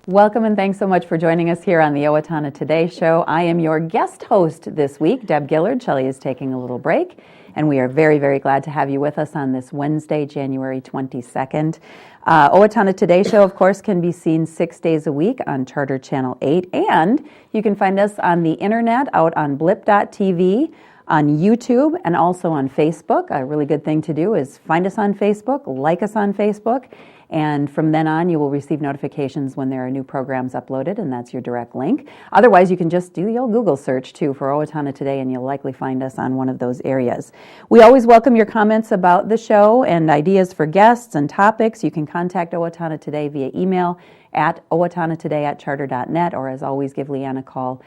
Welcome and thanks so much for joining us here on the Owatonna Today Show. I am your guest host this week, Deb Gillard. Shelley is taking a little break, and we are very, very glad to have you with us on this Wednesday, January 22nd. Owatonna Today Show, of course, can be seen 6 days a week on Charter Channel 8, and you can find us on the internet out on blip.tv, on YouTube, and also on Facebook. A really good thing to do is find us on Facebook, like us on Facebook, and from then on you will receive notifications when there are new programs uploaded, and that's your direct link. Otherwise, you can just do the old Google search too for Owatonna Today, and you'll likely find us on one of those areas. We always welcome your comments about the show and ideas for guests and topics. You can contact Owatonna Today via email at owatonnatoday@charter.net, or as always, give Leanne a call.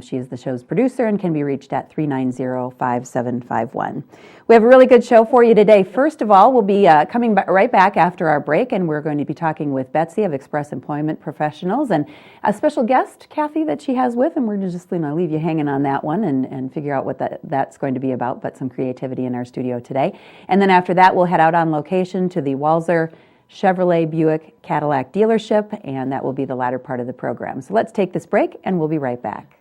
She is the show's producer and can be reached at 390-5751. We have a really good show for you today. First of all, we'll be coming right back after our break, and we're going to be talking with Betsy of Express Employment Professionals and a special guest, Cathy, that she has with, and we're just going to leave you hanging on that one and figure out what that's going to be about, but some creativity in our studio today. And then after that, we'll head out on location to the Walser Chevrolet Buick Cadillac dealership, and that will be the latter part of the program. So let's take this break, and we'll be right back.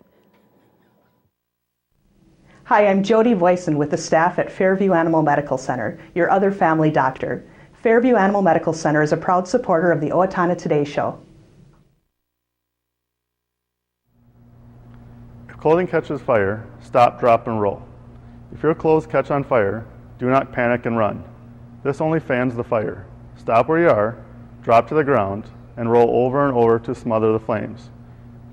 Hi, I'm Jody Voisin with the staff at Fairview Animal Medical Center, your other family doctor. Fairview Animal Medical Center is a proud supporter of the Owatonna Today Show. If clothing catches fire, stop, drop, and roll. If your clothes catch on fire, do not panic and run. This only fans the fire. Stop where you are, drop to the ground, and roll over and over to smother the flames.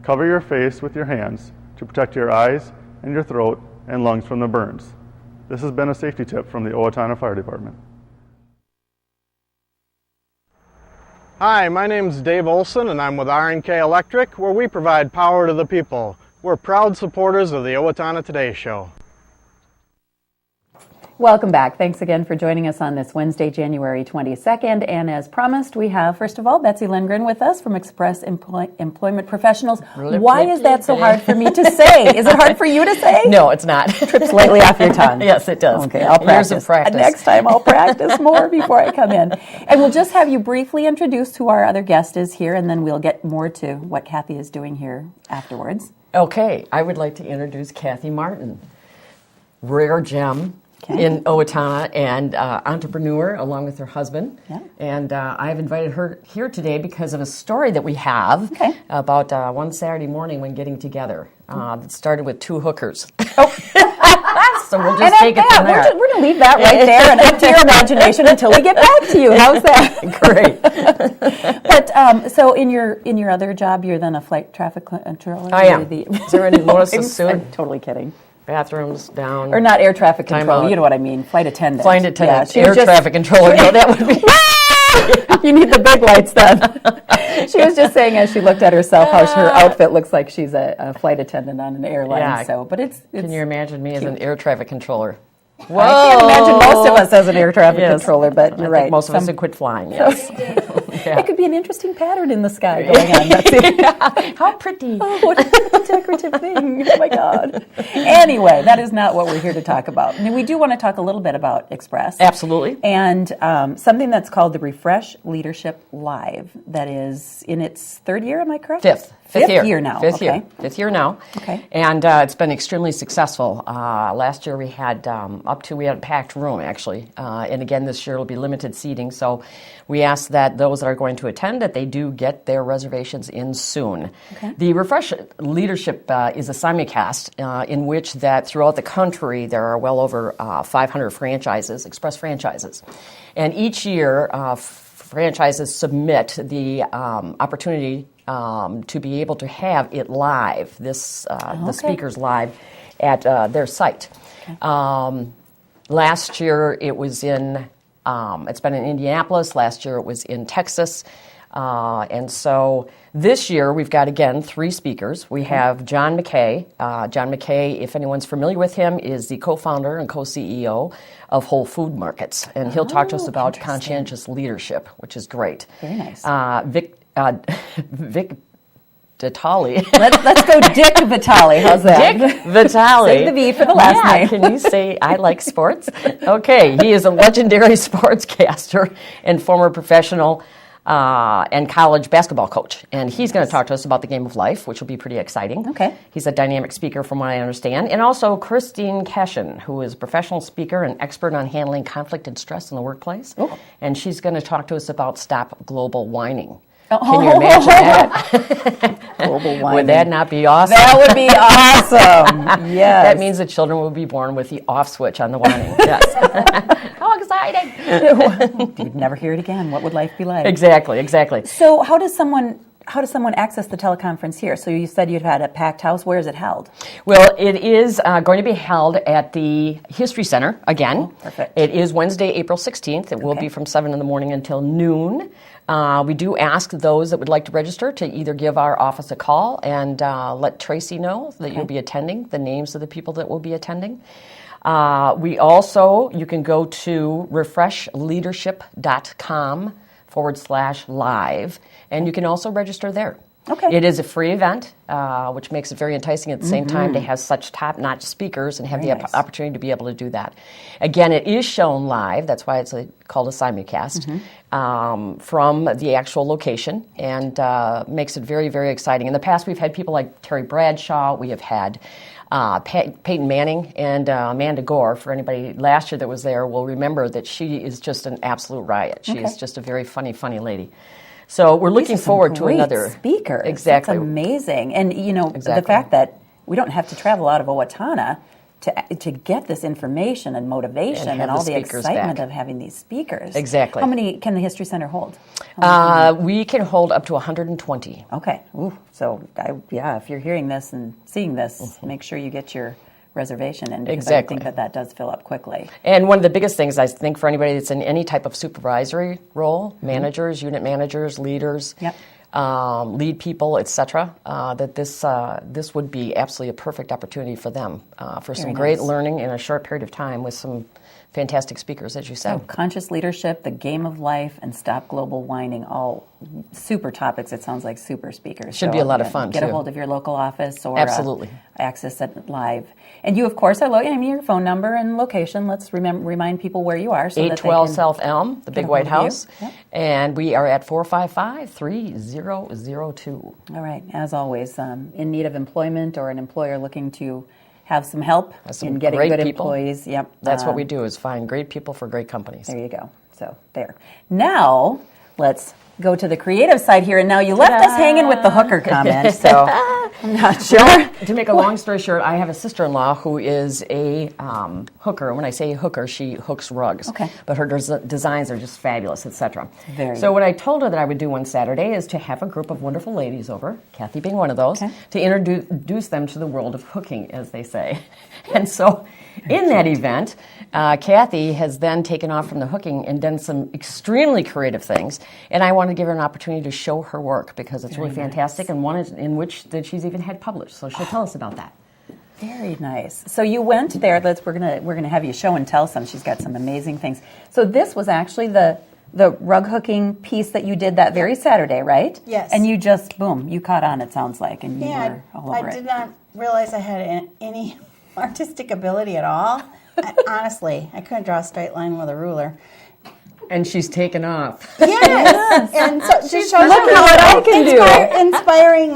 Cover your face with your hands to protect your eyes and your throat and lungs from the burns. This has been a safety tip from the Owatonna Fire Department. Hi, my name is Dave Olson and I'm with R&K Electric, where we provide power to the people. We're proud supporters of the Owatonna Today Show. Welcome back. Thanks again for joining us on this Wednesday, January 22nd. And as promised, we have, first of all, Betsy Lindgren with us from Express Employment Professionals. Why is that so hard for me to say? Is it hard for you to say? No, it's not. Trips slightly off your tongue. Yes, it does. Okay, I'll practice. Years of practice. Next time I'll practice more before I come in. And we'll just have you briefly introduce who our other guest is here, and then we'll get more to what Cathy is doing here afterwards. Okay, I would like to introduce Cathy Martin, rare gem in Owatonna and entrepreneur along with her husband. Yeah. And I've invited her here today because of a story that we have about one Saturday morning when getting together. That started with two hookers. So we'll just take it from there. We're going to leave that right there and up to your imagination until we get back to you. How's that? Great. But so in your other job, you're then a flight traffic controller? I am. Is there any notices soon? I'm totally kidding. Bathrooms down. Or not air traffic controller, you know what I mean, flight attendant. Flight attendant, yeah, air traffic controller, no, that would be... You need the big lights then. She was just saying as she looked at herself how her outfit looks like she's a flight attendant on an airline. Yeah. So, but it's Can you imagine me as an air traffic controller? Whoa. I can't imagine most of us as an air traffic controller, but you're I right. Think most of us would quit flying, yes. It could be an interesting pattern in the sky going on. How pretty. Oh, what a decorative thing. Oh, my God. Anyway, that is not what we're here to talk about. I mean, we do want to talk a little bit about Express. Absolutely. And something that's called the Refresh Leadership Live that is in its third year, am I correct? Fifth year now. Fifth year now. Okay. And it's been extremely successful. Last year we had we had a packed room, actually. And again, this year it'll be limited seating. So we ask that those that are going to attend, that they do get their reservations in soon. Okay. The Refresh Leadership is a simulcast in which that throughout the country there are well over 500 franchises, Express franchises. And each year franchises submit the opportunity to be able to have it live, the speakers live at their site. Okay. Last year it was it's been in Indianapolis. Last year it was in Texas. And so this year we've got, again, 3 speakers. We have John McKay. John McKay, if anyone's familiar with him, is the co-founder and co-CEO of Whole Food Markets. And he'll talk to us about conscientious leadership, which is great. Very nice. Vic Vitale. Let's go Dick Vitale. How's that? Dick Vitale. Save the V for the last name. Can you say I like sports? Okay, he is a legendary sportscaster and former professional and college basketball coach. And he's going to talk to us about the game of life, which will be pretty exciting. Okay. He's a dynamic speaker from what I understand. And also Christine Cashin, who is a professional speaker and expert on handling conflict and stress in the workplace. Oh. And she's going to talk to us about Stop Global Whining. Can you imagine that? Global whining. Would that not be awesome? That would be awesome. Yes. That means that children will be born with the off switch on the whining. Yes. How exciting! You'd never hear it again. What would life be like? Exactly. So how does someone access the teleconference here? So you said you'd had a packed house. Where is it held? Well, it is going to be held at the History Center again. Oh, perfect. It is Wednesday, April 16th. It will be from 7 in the morning until noon. We do ask those that would like to register to either give our office a call and let Tracy know that you'll be attending, the names of the people that will be attending. You can go to refreshleadership.com/live, and you can also register there. Okay. It is a free event, which makes it very enticing at the same time to have such top-notch speakers and have the opportunity to be able to do that. Again, it is shown live. That's why it's called a simulcast from the actual location, and makes it very, very exciting. In the past, we've had people like Terry Bradshaw. We have had Peyton Manning and Amanda Gore. For anybody last year that was there will remember that she is just an absolute riot. She is just a very funny, funny lady. So we're looking forward to another speaker. Exactly. That's amazing. And the fact that we don't have to travel out of Owatonna to get this information and motivation and all the excitement of having these speakers. Exactly. How many can the History Center hold? We can hold up to 120. Okay. Ooh. So if you're hearing this and seeing this, make sure you get your reservation in, because I think that does fill up quickly. And one of the biggest things, I think, for anybody that's in any type of supervisory role, managers, unit managers, leaders, lead people, etc., that this would be absolutely a perfect opportunity for them for some great learning in a short period of time with some fantastic speakers, as you said. So conscious leadership, the game of life, and stop global whining, all super topics. It sounds like super speakers. Should be a lot of fun, Get a hold of your local office or absolutely access it live. And you, of course, are your phone number and location. Let's remind people where you are. So 812 South Elm, the big white house. Yep. And we are at 455-3002. All right. As always, in need of employment or an employer looking to have some help in getting good employees. Yep. That's what we do, is find great people for great companies. There you go. So there. Now, let's go to the creative side here. And now you left us hanging with the hooker comment, so I'm not sure. Well, to make a long story short, I have a sister-in-law who is a hooker. When I say hooker, she hooks rugs. Okay. But her designs are just fabulous, etc. So what I told her that I would do one Saturday is to have a group of wonderful ladies over, Cathy being one of those, to introduce them to the world of hooking, as they say. And so in that event, Cathy has then taken off from the hooking and done some extremely creative things. And I want to give her an opportunity to show her work, because it's really fantastic, and one is in which that she's even had published. So she'll tell us about that. Very nice. So you went there. We're gonna have you show and tell some. She's got some amazing things. So this was actually the rug hooking piece that you did that very Saturday, right? Yes. And you just you caught on. It sounds like, and you were all over it. I did not realize I had any artistic ability at all. Honestly, I couldn't draw a straight line with a ruler. And she's taken off. Yes, and so she's look at what I can do. Inspiring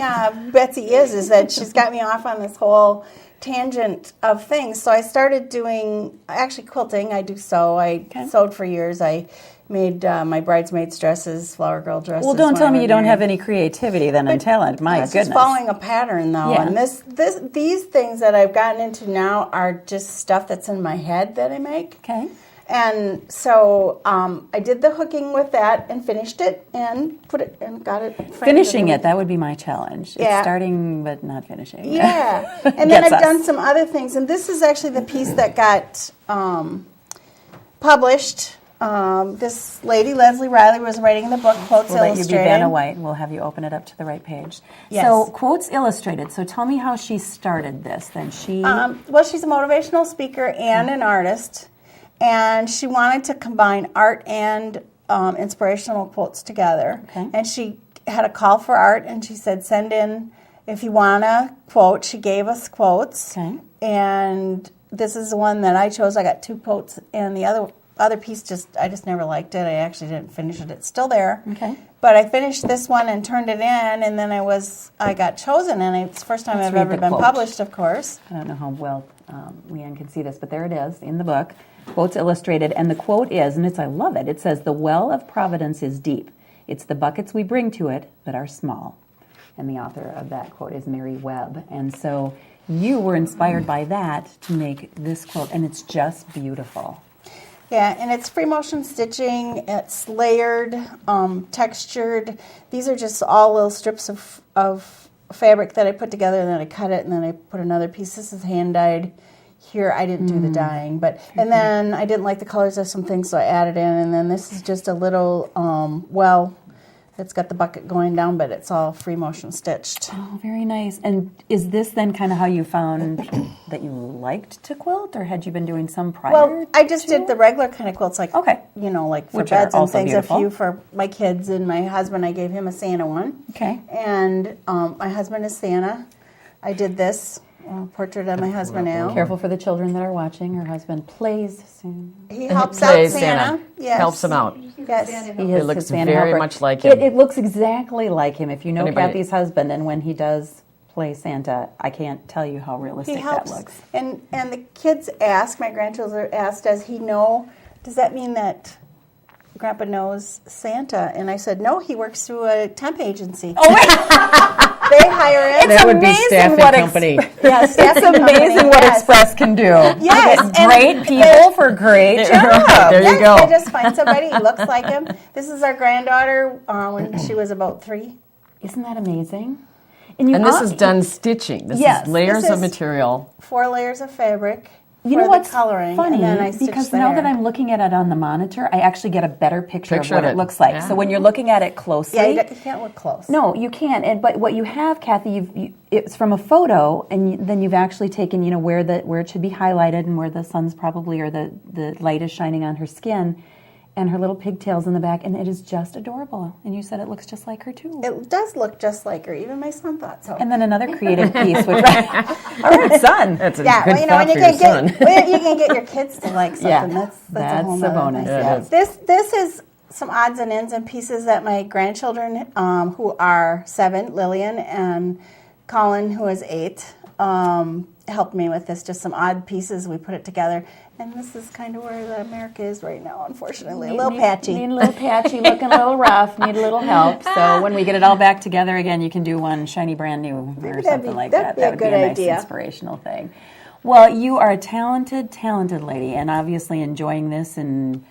Betsy is that she's got me off on this whole tangent of things. So I started doing quilting. I do sew. I sewed for years. I made my bridesmaids' dresses, flower girl dresses. Well, don't tell me you don't have any creativity then and talent. My goodness. Just following a pattern, though. Yeah. And these things that I've gotten into now are just stuff that's in my head that I make. Okay. And so I did the hooking with that and finished it and put it and got it framed. Finishing it, that would be my challenge. Yeah. It's starting but not finishing. Yeah. And then I've done some other things. And this is actually the piece that got published. This lady, Leslie Riley, was writing the book Quotes Illustrated. Illustrated. We'll let you be Vanna White. We'll have you open it up to the right page. Yes. So, Quotes Illustrated. So tell me how she started this. Then she... well, she's a motivational speaker and an artist. And she wanted to combine art and inspirational quotes together. Okay. And she had a call for art, and she said, send in if you want a quote. She gave us quotes. Okay. And this is the one that I chose. I got 2 quotes, and the other other piece I just never liked it. I actually didn't finish it. It's still there. Okay. But I finished this one and turned it in, and then I got chosen, and it's the first time Let's I've read ever the been quote. published, of course. I don't know how well Leanne can see this, but there it is in the book. Quotes illustrated, and the quote is, and I love it, it says, "The well of providence is deep. It's the buckets we bring to it that are small." And the author of that quote is Mary Webb. And so you were inspired by that to make this quote, and it's just beautiful. Yeah, and it's free motion stitching. It's layered, textured. These are just all little strips of fabric that I put together, and then I cut it, and then I put another piece. This is hand dyed. Here, I didn't do the dyeing, and then I didn't like the colors of some things, so I added in. And then this is just a little it's got the bucket going down, but it's all free motion stitched. Oh, very nice. And is this then kind of how you found that you liked to quilt, or had you been doing some prior? Well, I just did the regular kind of quilts, like okay, like for which are beds and also things. beautiful. A few for my kids and my husband. I gave him a Santa one. Okay. And my husband is Santa. I did this portrait of my husband Al. Careful for the children that are watching. Her husband plays Santa. He helps Plays out Santa. Santa. Yes. Helps him out. Yes. He is looks his Santa very helper. much like him. It looks exactly like him. If you know Anybody- Cathy's husband, and when he does play Santa, I can't tell you how realistic He helps. that looks. And the kids ask, my grandchildren asked, does he know, does that mean that Grandpa knows Santa? And I said, no, he works through a temp agency. Oh, wait. They hire in. That would be amazing staffing what company. Yes, It's amazing what yes. Express can do. Yes, You get great and people for great jobs. There you Yes, go. They just find somebody who looks like him. This is our granddaughter when she was about 3. Isn't that amazing? And And this is done stitching. This Yes, is layers this of is- material. 4 layers of fabric. You for know the what's coloring, funny? and then I stitched Because the now hair. that I'm looking at it on the monitor, I actually get a better picture of Picture what of it it. looks like. Yeah. So when you're looking at it closely, Yeah, you can't look close. no, you can't. But what you have, Cathy, it's from a photo, and then you've actually taken, where it should be highlighted and where the sun's probably or the light is shining on her skin, and her little pigtails in the back, and it is just adorable. And you said it looks just like her too. It does look just like her. Even my son thought so. And then another creative piece, which all right, son. That's a yeah, good well, thought when you for your can son. get you can get your kids to like something. Yeah, that's that's a whole a nother bonus, thing. yeah. It is. This is some odds and ends and pieces that my grandchildren, who are 7, Lillian and Colin, who is 8, helped me with this. Just some odd pieces. We put it together. And this is kind of where the America is right now, unfortunately. A little patchy. Need a little patchy, looking a little rough, need a little help. So when we get it all back together again, you can do one shiny brand new or something like that. that'd be a That would be good a nice idea. inspirational thing. Well, you are a talented, talented lady, and obviously enjoying this and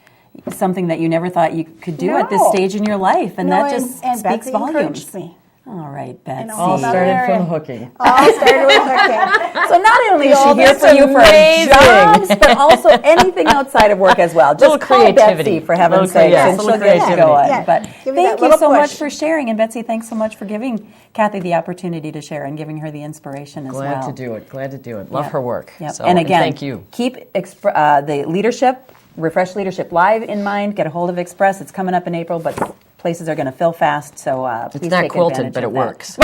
something that you never thought you could do at this No. stage in your life, and No, that just and speaks Betsy volumes. encouraged me. All right, Betsy. All Another started area. from hooking. All started with hooking. So not only is Oh, she here that's for you for amazing. jobs, but also anything outside of work as well. Just Little call creativity. Betsy, for heaven's Little sake, yes, and little she'll get you creativity. going. Yeah, But give me that thank you little so much push. for sharing. And Betsy, thanks so much for giving Cathy the opportunity to share and giving her the inspiration as Glad well. to do it. Glad to do it. Love Yep. her work. Yep. So, and again, thank you. keep the leadership, Refresh Leadership Live in mind. Get a hold of Express. It's coming up in April, but places are going to fill fast, so please It's not take quilted, advantage but of it that. works.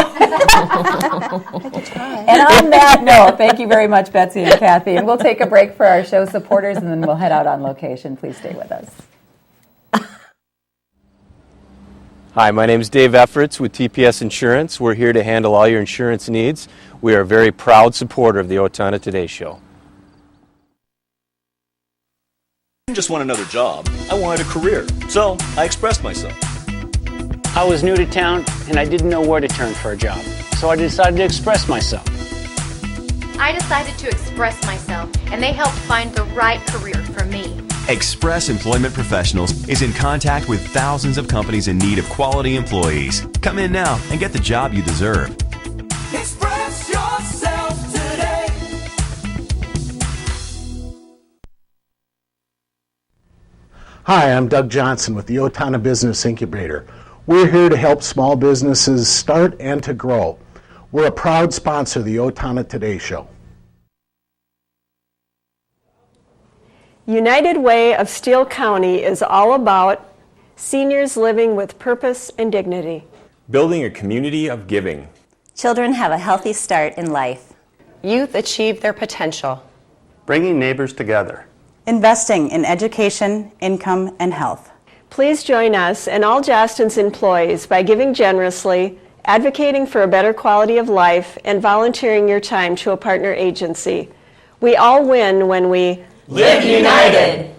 And on that note, thank you very much, Betsy and Cathy. And we'll take a break for our show supporters, and then we'll head out on location. Please stay with us. Hi, my name is Dave Efforts with TPS Insurance. We're here to handle all your insurance needs. We are a very proud supporter of the Owatonna Today Show. I didn't just want another job, I wanted a career. So I expressed myself. I was new to town and I didn't know where to turn for a job, so I decided to express myself. I decided to express myself, and they helped find the right career for me. Express Employment Professionals is in contact with thousands of companies in need of quality employees. Come in now and get the job you deserve. Express yourself today. Hi, I'm Doug Johnson with the Owatonna Business Incubator. We're here to help small businesses start and to grow. We're a proud sponsor of the Owatonna Today Show. United Way of Steele County is all about seniors living with purpose and dignity. Building a community of giving. Children have a healthy start in life. Youth achieve their potential. Bringing neighbors together. investing in education, income, and health. Please join us and all Jostens employees by giving generously, advocating for a better quality of life, and volunteering your time to a partner agency. We all win when we live united.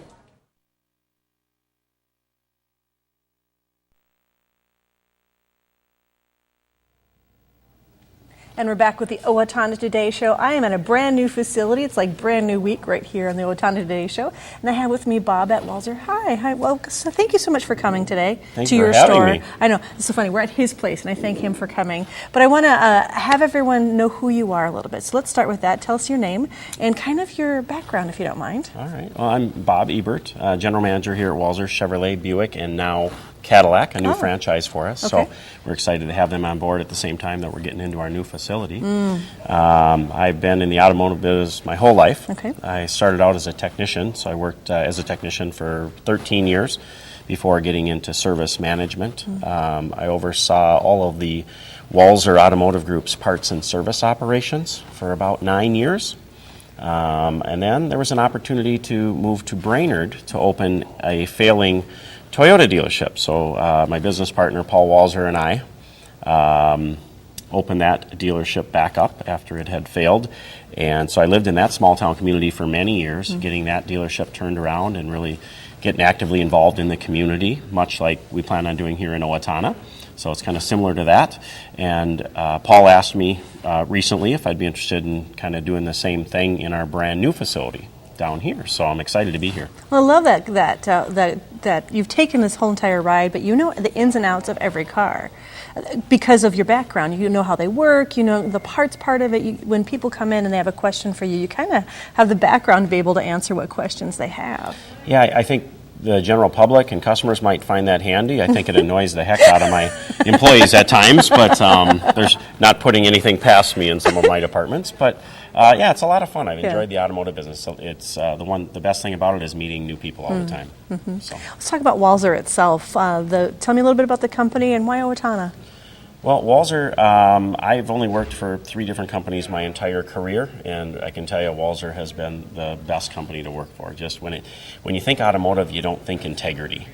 And we're back with the Owatonna Today Show. I am at a brand new facility. It's like brand new week right here on the Owatonna Today Show. And I have with me Bob at Walser. Hi. Well, so thank you so much for coming today to your store. Me. I know, it's so funny. We're at his place, and I thank him for coming. But I want to have everyone know who you are a little bit. So let's start with that. Tell us your name and kind of your background, if you don't mind. All right. Well, I'm Bob Ebert, General Manager here at Walser Chevrolet Buick, and now Cadillac, a new franchise for us. Okay. So we're excited to have them on board at the same time that we're getting into our new facility. I've been in the automotive business my whole life. Okay. I started out as a technician, so I worked as a technician for 13 years before getting into service management. I oversaw all of the Walser Automotive Group's parts and service operations for about 9 years. And then there was an opportunity to move to Brainerd to open a failing Toyota dealership. So my business partner, Paul Walser, and I opened that dealership back up after it had failed. And so I lived in that small town community for many years, getting that dealership turned around and really getting actively involved in the community, much like we plan on doing here in Owatonna. So it's kind of similar to that. And Paul asked me recently if I'd be interested in kind of doing the same thing in our brand new facility down here. So I'm excited to be here. Well, I love that you've taken this whole entire ride, but you know the ins and outs of every car because of your background. You know how they work, you know the parts part of it. When people come in and they have a question for you, you kind of have the background to be able to answer what questions they have. Yeah, I think the general public and customers might find that handy. I think it annoys the heck out of my employees at times, but there's not putting anything past me in some of my departments. But yeah, it's a lot of fun. I've enjoyed the automotive business. So it's the best thing about it is meeting new people all the time. So. Let's talk about Walser itself. Tell me a little bit about the company and why Owatonna. Well, Walser, I've only worked for 3 different companies my entire career, and I can tell you Walser has been the best company to work for. Just when you think automotive, you don't think integrity.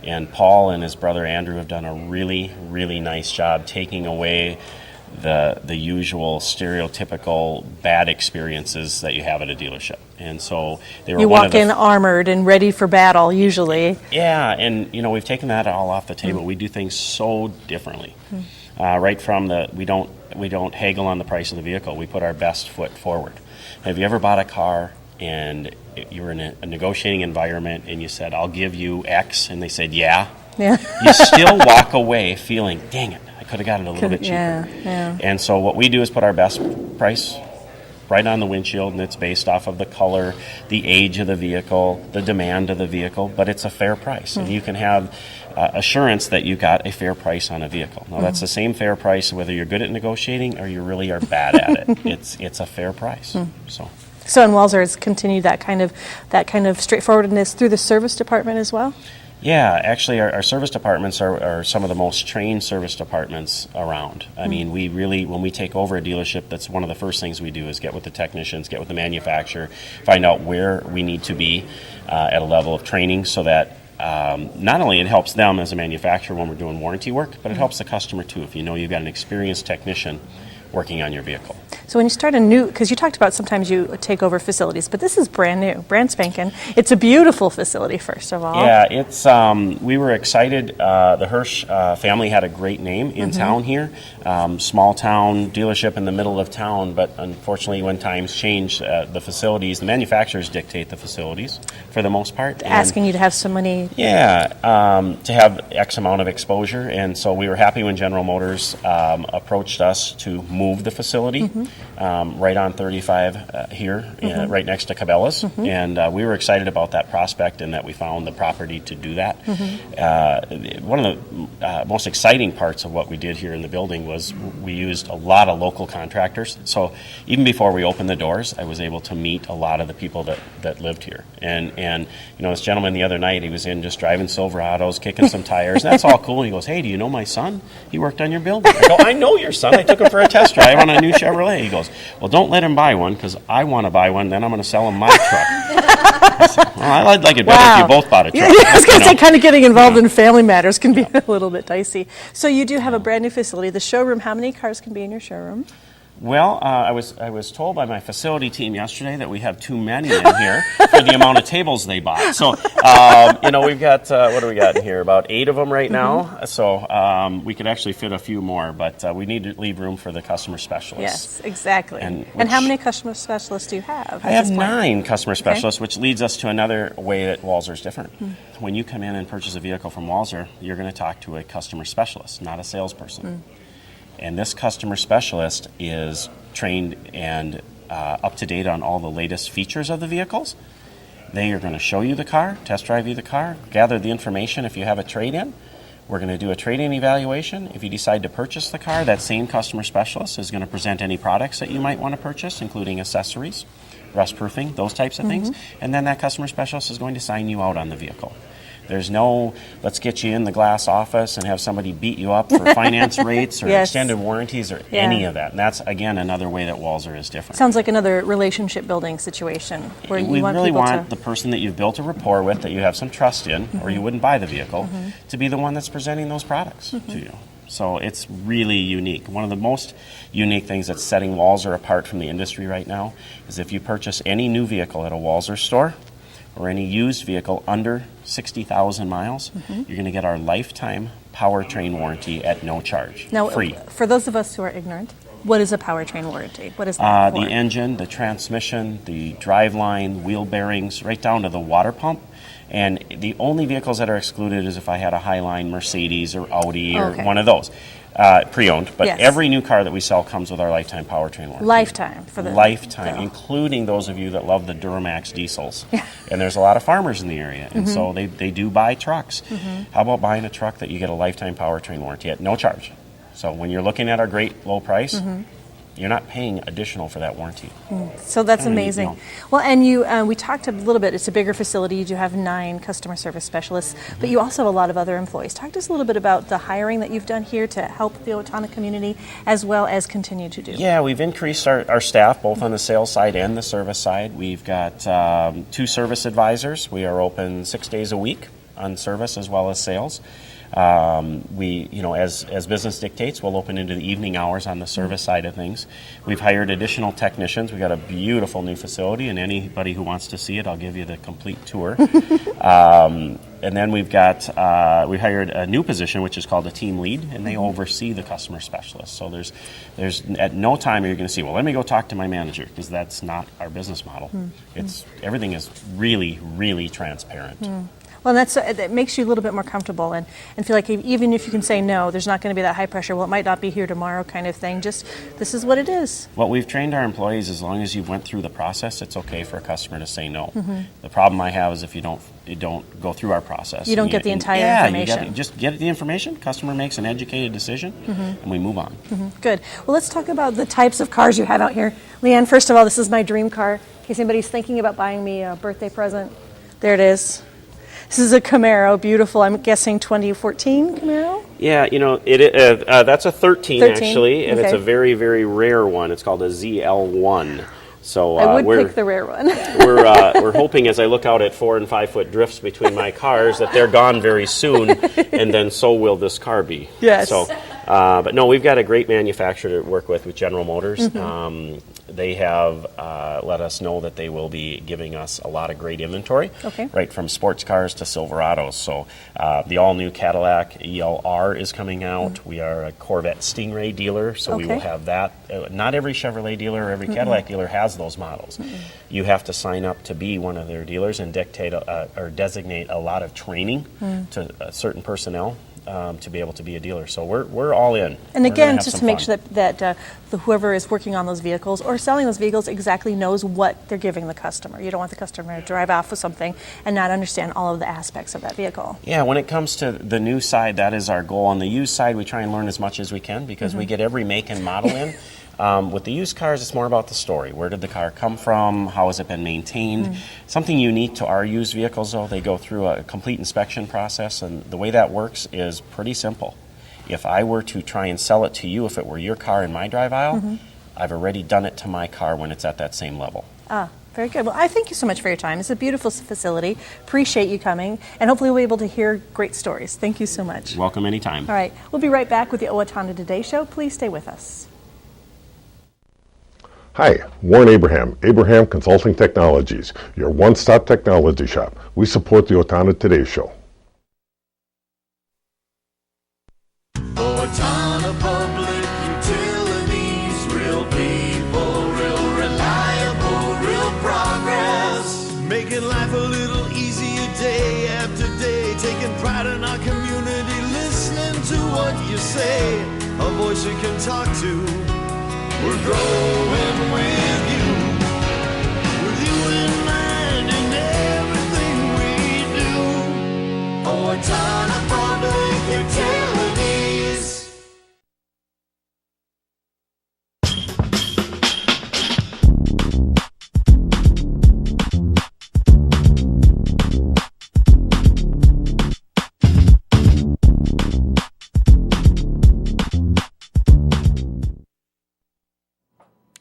And Paul and his brother Andrew have done a really, really nice job taking away the usual stereotypical bad experiences that you have at a dealership. And so they were you walk in armored and ready for battle usually. Yeah, and we've taken that all off the table. We do things so differently. Right from we don't haggle on the price of the vehicle. We put our best foot forward. Have you ever bought a car and you were in a negotiating environment and you said, "I'll give you X," and they said, "Yeah"? Yeah. You still walk away feeling, "Dang it, I could have got it a little bit cheaper." Yeah. And so what we do is put our best price right on the windshield, and it's based off of the color, the age of the vehicle, the demand of the vehicle, but it's a fair price. And you can have assurance that you got a fair price on a vehicle. Now, that's the same fair price whether you're good at negotiating or you really are bad at it. It's a fair price. So in Walser has continued that kind of straightforwardness through the service department as well? Yeah, actually our service departments are some of the most trained service departments around. I mean, we really, when we take over a dealership, that's one of the first things we do is get with the technicians, get with the manufacturer, find out where we need to be at a level of training so that not only it helps them as a manufacturer when we're doing warranty work, but it helps the customer too if you know you've got an experienced technician working on your vehicle. So when you start a new, because you talked about sometimes you take over facilities, but this is brand new, brand spanking. It's a beautiful facility, first of all. Yeah, it's. We were excited. The Hirsch family had a great name in town here. Small town dealership in the middle of town, but unfortunately when times change, the facilities, the manufacturers dictate the facilities for the most part. Asking you to have so many. Yeah, to have X amount of exposure. And so we were happy when General Motors approached us to move the facility right on 35 here, right next to Cabela's. And we were excited about that prospect and that we found the property to do that. One of the most exciting parts of what we did here in the building was we used a lot of local contractors. So even before we opened the doors, I was able to meet a lot of the people that lived here. And you know, this gentleman the other night, he was in just driving Silverados, kicking some tires. And that's all cool. And he goes, "Hey, do you know my son? He worked on your building." I go, "I know your son. I took him for a test drive on a new Chevrolet." He goes, "Well, don't let him buy one because I want to buy one. Then I'm going to sell him my truck." I'd like it better if you both bought a truck. Yeah, I was going to say, kind of getting involved in family matters can be a little bit dicey. So you do have a brand new facility. The showroom, how many cars can be in your showroom? Well, I was told by my facility team yesterday that we have too many in here for the amount of tables they bought. So, we've got, what do we got in here? About 8 of them right now. So we could actually fit a few more, but we need to leave room for the customer specialists. Yes, exactly. And how many customer specialists do you have? I have 9 customer specialists, which leads us to another way that Walser is different. When you come in and purchase a vehicle from Walser, you're going to talk to a customer specialist, not a salesperson. And this customer specialist is trained and up to date on all the latest features of the vehicles. They are going to show you the car, test drive you the car, gather the information if you have a trade-in. We're going to do a trade-in evaluation. If you decide to purchase the car, that same customer specialist is going to present any products that you might want to purchase, including accessories, rust-proofing, those types of things. And then that customer specialist is going to sign you out on the vehicle. There's no, let's get you in the glass office and have somebody beat you up for finance rates or extended warranties or any of that. And that's, again, another way that Walser is different. Sounds like another relationship building situation where we you want really people want to... the person that you've built a rapport with, that you have some trust in, or you wouldn't buy the vehicle, to be the one that's presenting those products to you. So it's really unique. One of the most unique things that's setting Walser apart from the industry right now is if you purchase any new vehicle at a Walser store, or any used vehicle under 60,000 miles, you're going to get our lifetime powertrain warranty at no charge, free. For those of us who are ignorant, what is a powertrain warranty? What is that for? The engine, the transmission, the driveline, wheel bearings, right down to the water pump. And the only vehicles that are excluded is if I had a Highline Mercedes or Audi or one of those. Pre-owned, but every new car that we sell comes with our lifetime powertrain warranty. Lifetime for the lifetime, including those of you that love the Duramax diesels. And there's a lot of farmers in the area, and so they do buy trucks. How about buying a truck that you get a lifetime powertrain warranty at no charge? So when you're looking at our great low price, you're not paying additional for that warranty. So that's amazing. Well, and you, we talked a little bit, it's a bigger facility, you do have 9 customer service specialists, but you also have a lot of other employees. Talk to us a little bit about the hiring that you've done here to help the Owatonna community, as well as continue to do. Yeah, we've increased our staff, both on the sales side and the service side. We've got 2 service advisors. We are open 6 days a week on service as well as sales. We, as business dictates, we'll open into the evening hours on the service side of things. We've hired additional technicians. We've got a beautiful new facility, and anybody who wants to see it, I'll give you the complete tour. And then we've got, we hired a new position, which is called a team lead, and they oversee the customer specialist. So there's at no time are you going to see, well, let me go talk to my manager, because that's not our business model. Everything is really, really transparent. Well, that makes you a little bit more comfortable and feel like even if you can say no, there's not going to be that high pressure, well, it might not be here tomorrow kind of thing. Just, this is what it is. Well, we've trained our employees, as long as you went through the process, it's okay for a customer to say no. The problem I have is if you don't go through our process. You don't get the entire information. You just get the information, customer makes an educated decision, and we move on. Good. Well, let's talk about the types of cars you have out here. Leanne, first of all, this is my dream car. In case anybody's thinking about buying me a birthday present, there it is. This is a Camaro, beautiful. I'm guessing 2014 Camaro? Yeah, that's a 13 actually, and it's a very, very rare one. It's called a ZL1. So I would pick the rare one. we're hoping, as I look out at 4 and 5 foot drifts between my cars, that they're gone very soon, and then so will this car be. Yes. So, but no, we've got a great manufacturer to work with General Motors. They have let us know that they will be giving us a lot of great inventory, right from sports cars to Silverados. So the all-new Cadillac ELR is coming out. We are a Corvette Stingray dealer, so we will have that. Not every Chevrolet dealer or every Cadillac dealer has those models. You have to sign up to be one of their dealers and dictate or designate a lot of training to certain personnel to be able to be a dealer. So we're all in. And again, just to make sure that whoever is working on those vehicles or selling those vehicles exactly knows what they're giving the customer. You don't want the customer to drive off with something and not understand all of the aspects of that vehicle. Yeah, when it comes to the new side, that is our goal. On the used side, we try and learn as much as we can because we get every make and model in. With the used cars, it's more about the story. Where did the car come from? How has it been maintained? Something unique to our used vehicles, though, they go through a complete inspection process, and the way that works is pretty simple. If I were to try and sell it to you, if it were your car in my drive aisle, I've already done it to my car when it's at that same level. Very good. Well, I thank you so much for your time. It's a beautiful facility. Appreciate you coming, and hopefully we'll be able to hear great stories. Thank you so much. Welcome anytime. All right. We'll be right back with the Owatonna Today Show. Please stay with us. Hi, Warren Abraham Consulting Technologies, your one-stop technology shop. We support the Owatonna Today Show. Owatonna Public Utilities, real people, real reliable, real progress. Making life a little easier day after day, taking pride in our community, listening to what you say, a voice you can talk to. We're growing with you in mind in everything we do. Owatonna Public Utilities.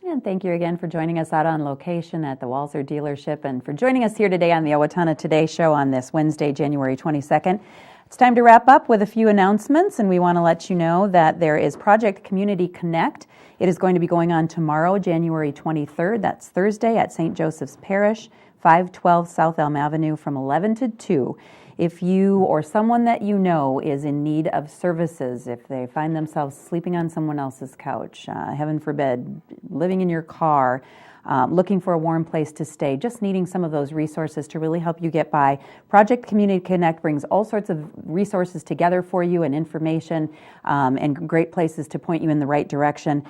And thank you again for joining us out on location at the Walser dealership and for joining us here today on the Owatonna Today Show on this Wednesday, January 22nd. It's time to wrap up with a few announcements, and we want to let you know that there is Project Community Connect. It is going to be going on tomorrow, January 23rd. That's Thursday at St. Joseph's Parish, 512 South Elm Avenue from 11 to 2. If you or someone that you know is in need of services, if they find themselves sleeping on someone else's couch, heaven forbid, living in your car, looking for a warm place to stay, just needing some of those resources to really help you get by. Project Community Connect brings all sorts of resources together for you and information and great places to point you in the right direction.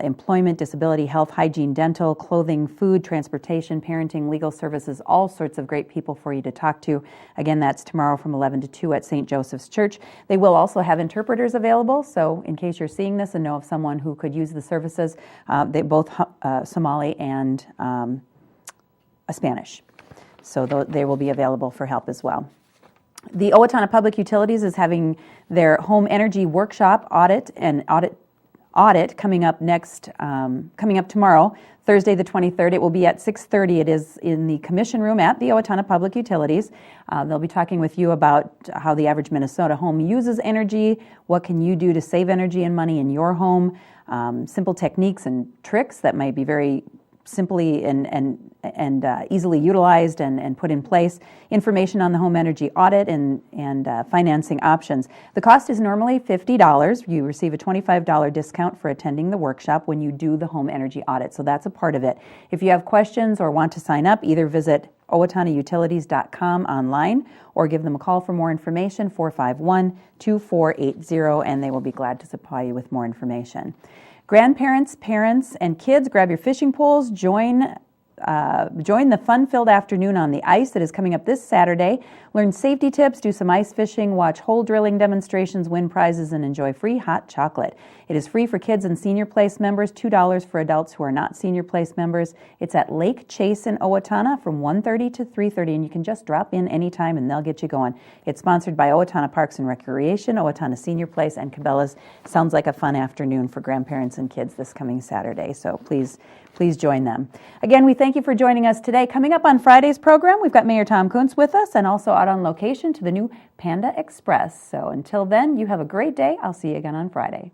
Employment, disability, health, hygiene, dental, clothing, food, transportation, parenting, legal services, all sorts of great people for you to talk to. Again, that's tomorrow from 11 to 2 at St. Joseph's Church. They will also have interpreters available, so in case you're seeing this and know of someone who could use the services, they both Somali and a Spanish. So they will be available for help as well. The Owatonna Public Utilities is having their home energy workshop audit coming up tomorrow, Thursday the 23rd. It will be at 6:30. It is in the commission room at the Owatonna Public Utilities. They'll be talking with you about how the average Minnesota home uses energy, what can you do to save energy and money in your home, simple techniques and tricks that might be very simply and easily utilized and put in place, information on the home energy audit and financing options. The cost is normally $50. You receive a $25 discount for attending the workshop when you do the home energy audit, so that's a part of it. If you have questions or want to sign up, either visit OwatonnaUtilities.com online or give them a call for more information, 451-2480, and they will be glad to supply you with more information. Grandparents, parents, and kids, grab your fishing poles, join the fun-filled afternoon on the ice that is coming up this Saturday. Learn safety tips, do some ice fishing, watch hole drilling demonstrations, win prizes, and enjoy free hot chocolate. It is free for kids and senior place members, $2 for adults who are not senior place members. It's at Lake Chase in Owatonna from 1:30 to 3:30, and you can just drop in anytime and they'll get you going. It's sponsored by Owatonna Parks and Recreation, Owatonna Senior Place, and Cabela's. Sounds like a fun afternoon for grandparents and kids this coming Saturday, so please join them. Again, we thank you for joining us today. Coming up on Friday's program, we've got Mayor Tom Kuntz with us and also out on location to the new Panda Express. So until then, you have a great day. I'll see you again on Friday.